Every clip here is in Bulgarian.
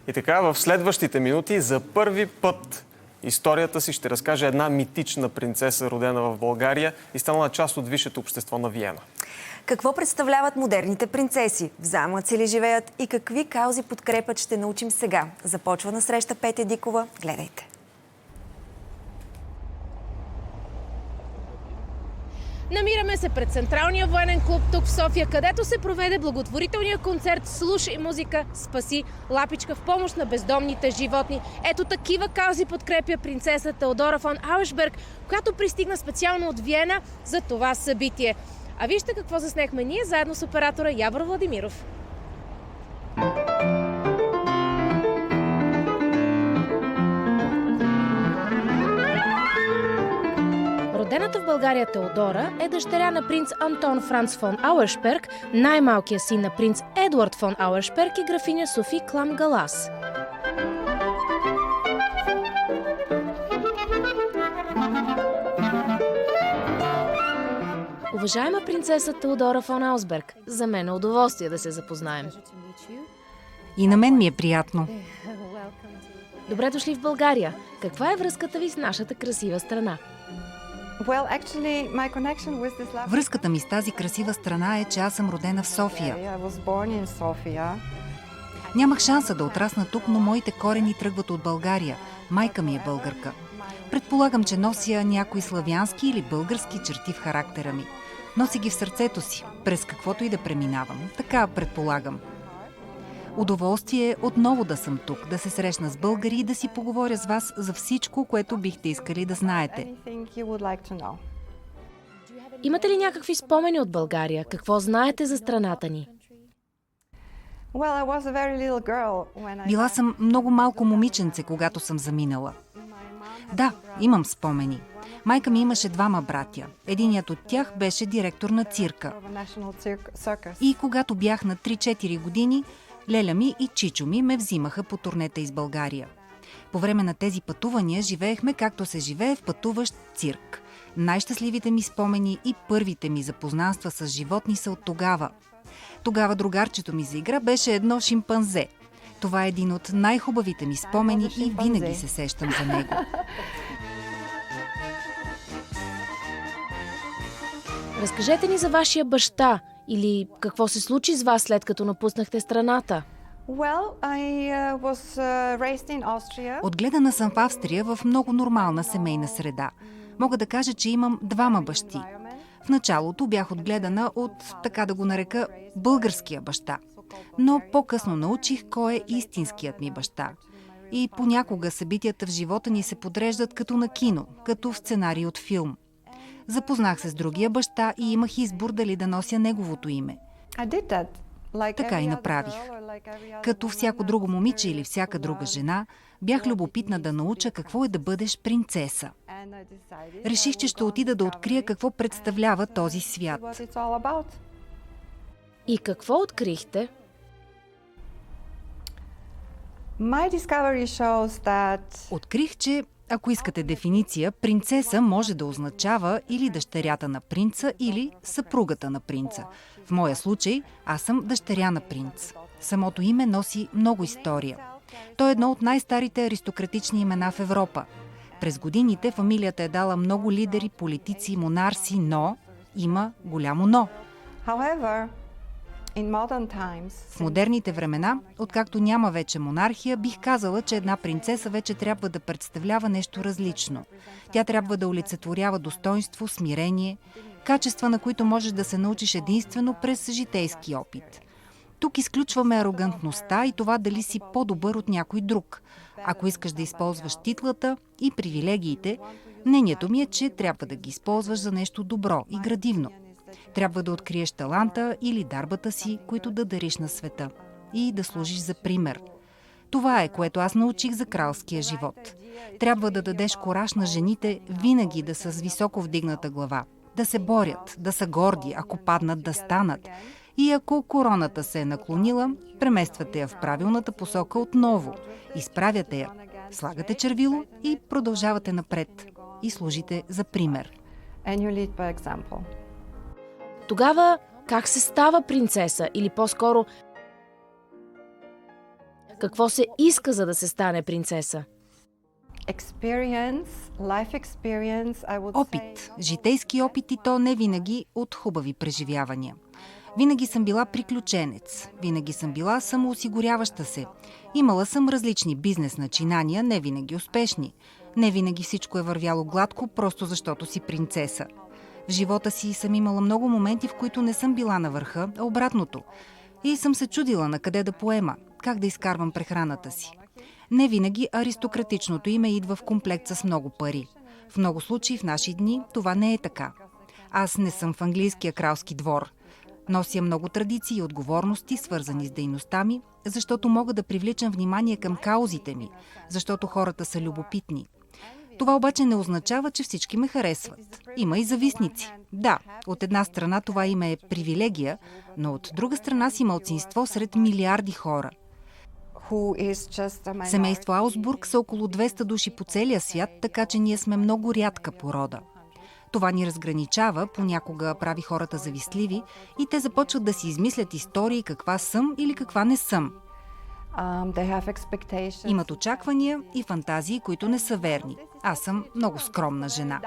И така, в следващите минути за първи път историята си ще разкаже една митична принцеса, родена в България и станала част от висшето общество на Виена. Какво представляват модерните принцеси? В замъци ли живеят и какви каузи подкрепят, ще научим сега. Започва насреща Петя Дикова. Гледайте! Намираме се пред Централния военен клуб тук в София, където се проведе благотворителния концерт "Слушай музика, спаси лапичка" в помощ на бездомните животни. Ето такива каузи подкрепя принцеса Теодора фон Ауершберг, която пристигна специално от Виена за това събитие. А вижте какво заснехме ние заедно с оператора Явор Владимиров. Родената в България Теодора е дъщеря на принц Антон Франц фон Ауершберг, най-малкият син на принц Едуард фон Ауершберг и графиня Софи Клам Галас. Уважаема принцеса Теодора фон Ауершберг, за мен е удоволствие да се запознаем. И на мен ми е приятно. Добре дошли в България. Каква е връзката ви с нашата красива страна? Връзката ми с тази красива страна е, че аз съм родена в София. Нямах шанса да отрасна тук, но моите корени тръгват от България. Майка ми е българка. Предполагам, че нося някои славянски или български черти в характера ми. Нося ги в сърцето си, през каквото и да преминавам. Така предполагам. Удоволствие отново да съм тук, да се срещна с българи и да си поговоря с вас за всичко, което бихте искали да знаете. Имате ли някакви спомени от България? Какво знаете за страната ни? Била съм много малко момиченце, когато съм заминала. Да, имам спомени. Майка ми имаше двама братя. Единият от тях беше директор на цирка. И когато бях на 3-4 години, леля ми и чичо ми ме взимаха по турнета из България. По време на тези пътувания живеехме както се живее в пътуващ цирк. Най-щастливите ми спомени и първите ми запознанства с животни са от тогава. Тогава другарчето ми за игра беше едно шимпанзе. Това е един от най-хубавите ми спомени и винаги се сещам за него. Разкажете ни за вашия баща или какво се случи с вас след като напуснахте страната. Отгледана съм в Австрия в много нормална семейна среда. Мога да кажа, че имам двама бащи. В началото бях отгледана от, така да го нарека, българския баща. Но по-късно научих кой е истинският ми баща. И понякога събитията в живота ни се подреждат като на кино, като в сценарий от филм. Запознах се с другия баща и имах избор дали да нося неговото име. Така и направих. Като всяко друго момиче или всяка друга жена, бях любопитна да науча какво е да бъдеш принцеса. Реших, че ще отида да открия какво представлява този свят. И какво открихте? Открих, че, ако искате дефиниция, принцеса може да означава или дъщерята на принца, или съпругата на принца. В моя случай, аз съм дъщеря на принц. Самото име носи много история. То е едно от най-старите аристократични имена в Европа. През годините фамилията е дала много лидери, политици и монарси, но има голямо но. В модерните времена, откакто няма вече монархия, бих казала, че една принцеса вече трябва да представлява нещо различно. Тя трябва да олицетворява достоинство, смирение, качества, на които можеш да се научиш единствено през житейски опит. Тук изключваме арогантността и това дали си по-добър от някой друг. Ако искаш да използваш титлата и привилегиите, мнението ми е, че трябва да ги използваш за нещо добро и градивно. Трябва да откриеш таланта или дарбата си, които да дариш на света. И да служиш за пример. Това е, което аз научих за кралския живот. Трябва да дадеш кураж на жените винаги да са с високо вдигната глава. Да се борят, да са горди, ако паднат да станат. И ако короната се е наклонила, премествате я в правилната посока отново. Изправяте я, слагате червило и продължавате напред. И служите за пример. Тогава как се става принцеса? Или по-скоро, Какво се иска, за да се стане принцеса? Опит. Житейски опит, и то не винаги от хубави преживявания. Винаги съм била приключенец. Винаги съм била самоосигуряваща се. Имала съм различни бизнес начинания, не винаги успешни. Не винаги всичко е вървяло гладко, просто защото си принцеса. В живота си съм имала много моменти, в които не съм била на върха, а обратното. И съм се чудила на къде да поема, как да изкарвам прехраната си. Не винаги аристократичното име идва в комплект с много пари. В много случаи в наши дни това не е така. Аз не съм в английския кралски двор. Нося много традиции и отговорности, свързани с дейността ми, защото мога да привличам внимание към каузите ми, защото хората са любопитни. Това обаче не означава, че всички ме харесват. Има и завистници. Да, от една страна това име е привилегия, но от друга страна си малцинство сред милиарди хора. Семейство Аусбург са около 200 души по целия свят, така че ние сме много рядка порода. Това ни разграничава, понякога прави хората завистливи и те започват да си измислят истории каква съм или каква не съм. Имат очаквания и фантазии, които не са верни. Аз съм много скромна жена.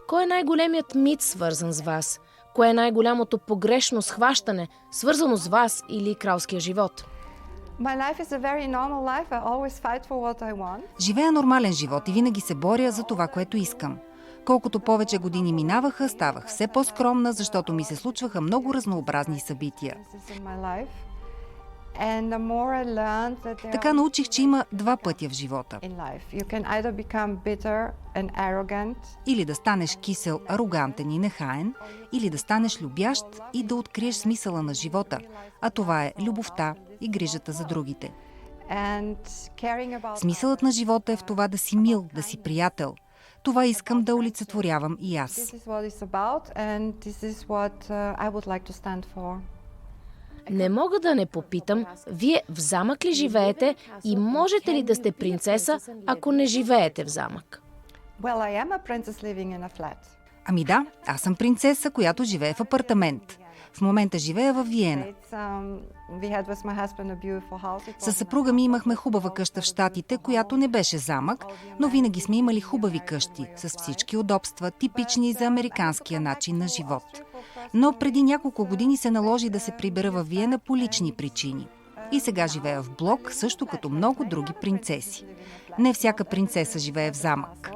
Кой е най-големият мит, свързан с вас? Кое е най-голямото погрешно схващане, свързано с вас или кралския живот? Живея нормален живот и винаги се боря за това, което искам. Колкото повече години минаваха, ставах все по-скромна, защото ми се случваха много разнообразни събития. Така научих, че има два пътя в живота. Или да станеш кисел, арогантен и нехаен, или да станеш любящ и да откриеш смисъла на живота, а това е любовта и грижата за другите. Смисълът на живота е в това да си мил, да си приятел. Това искам да олицетворявам и аз. Не мога да не попитам, вие в замък ли живеете и можете ли да сте принцеса, ако не живеете в замък? Ами да, аз съм принцеса, която живее в апартамент. В момента живея във Виена. Със съпруга ми имахме хубава къща в Щатите, която не беше замък, но винаги сме имали хубави къщи, с всички удобства, типични за американския начин на живот. Но преди няколко години се наложи да се прибера във Виена по лични причини. И сега живея в блок, също като много други принцеси. Не всяка принцеса живее в замък.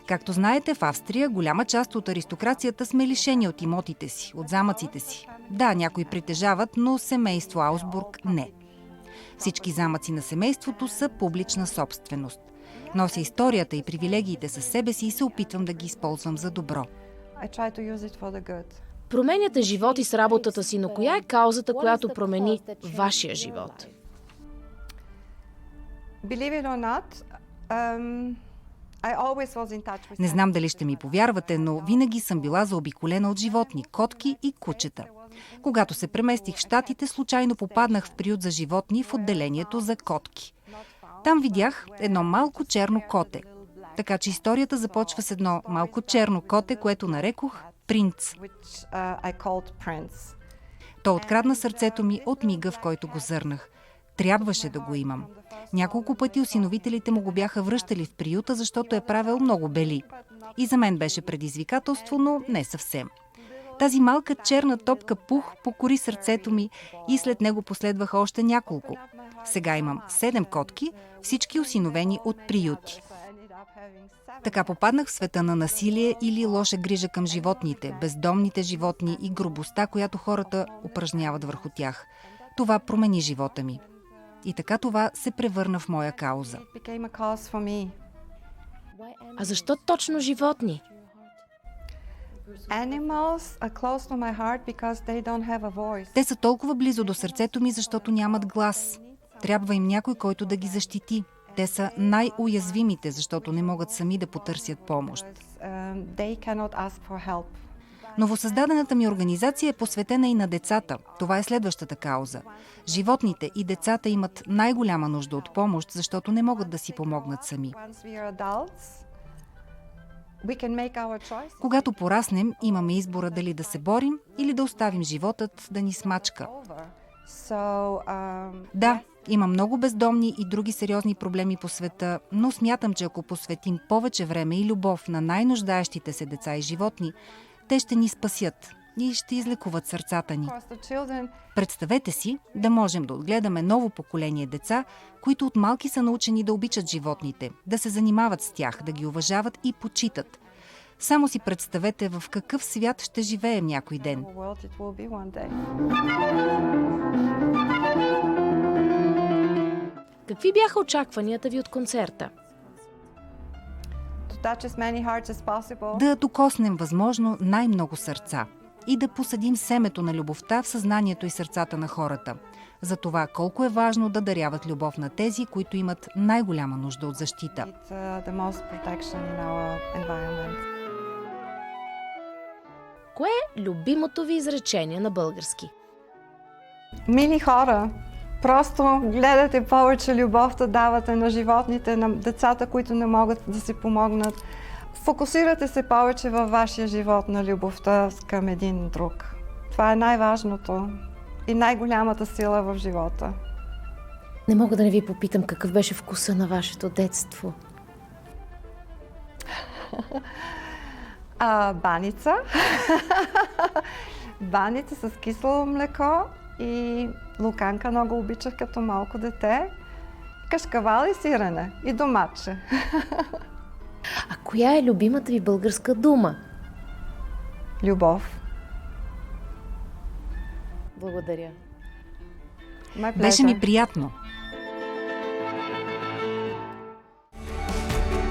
Както знаете, в Австрия голяма част от аристокрацията сме лишени от имотите си, от замъците си. Да, някои притежават, но семейство Аусбург не. Всички замъци на семейството са публична собственост. Нося историята и привилегиите със себе си и се опитвам да ги използвам за добро. Променяте животи с работата си, но коя е каузата, която промени вашия живот? Не знам дали ще ми повярвате, но винаги съм била заобиколена от животни, котки и кучета. Когато се преместих в Щатите, случайно попаднах в приют за животни в отделението за котки. Там видях едно малко черно коте. Така че историята започва с едно малко черно коте, което нарекох принц. То открадна сърцето ми от мига, в който го зърнах. Трябваше да го имам. Няколко пъти осиновителите му го бяха връщали в приюта, защото е правил много бели. И за мен беше предизвикателство, но не съвсем. Тази малка черна топка пух покори сърцето ми и след него последваха още няколко. Сега имам 7 котки, всички осиновени от приюти. Така попаднах в света на насилие или лоша грижа към животните, бездомните животни и грубостта, която хората упражняват върху тях. Това промени живота ми. И така това се превърна в моя кауза. А защо точно животни? Те са толкова близо до сърцето ми, защото нямат глас. Трябва им някой, който да ги защити. Те са най-уязвимите, защото не могат сами да потърсят помощ. Новосъздадената ми организация е посветена и на децата. Това е следващата кауза. Животните и децата имат най-голяма нужда от помощ, защото не могат да си помогнат сами. Когато пораснем, имаме избора дали да се борим или да оставим животът да ни смачка. Да, има много бездомни и други сериозни проблеми по света, но смятам, че ако посветим повече време и любов на най-нуждаещите се деца и животни, те ще ни спасят и ще излекуват сърцата ни. Представете си да можем да отгледаме ново поколение деца, които от малки са научени да обичат животните, да се занимават с тях, да ги уважават и почитат. Само си представете в какъв свят ще живеем някой ден. Какви бяха очакванията ви от концерта? Да докоснем възможно най-много сърца и да посадим семето на любовта в съзнанието и сърцата на хората. За това колко е важно да даряват любов на тези, които имат най-голяма нужда от защита. Кое е любимото ви изречение на български? Мили хора, просто гледате повече любов да давате на животните, на децата, които не могат да си помогнат. Фокусирате се повече във вашия живот на любовта към един друг. Това е най-важното и най-голямата сила в живота. Не мога да не ви попитам какъв беше вкуса на вашето детство. Баница. Баница с кисело млеко и луканка много обичах като малко дете. Кашкавал и сирене и доматче. А коя е любимата ви българска дума? Любов. Благодаря. My Беше ми pleasure. приятно.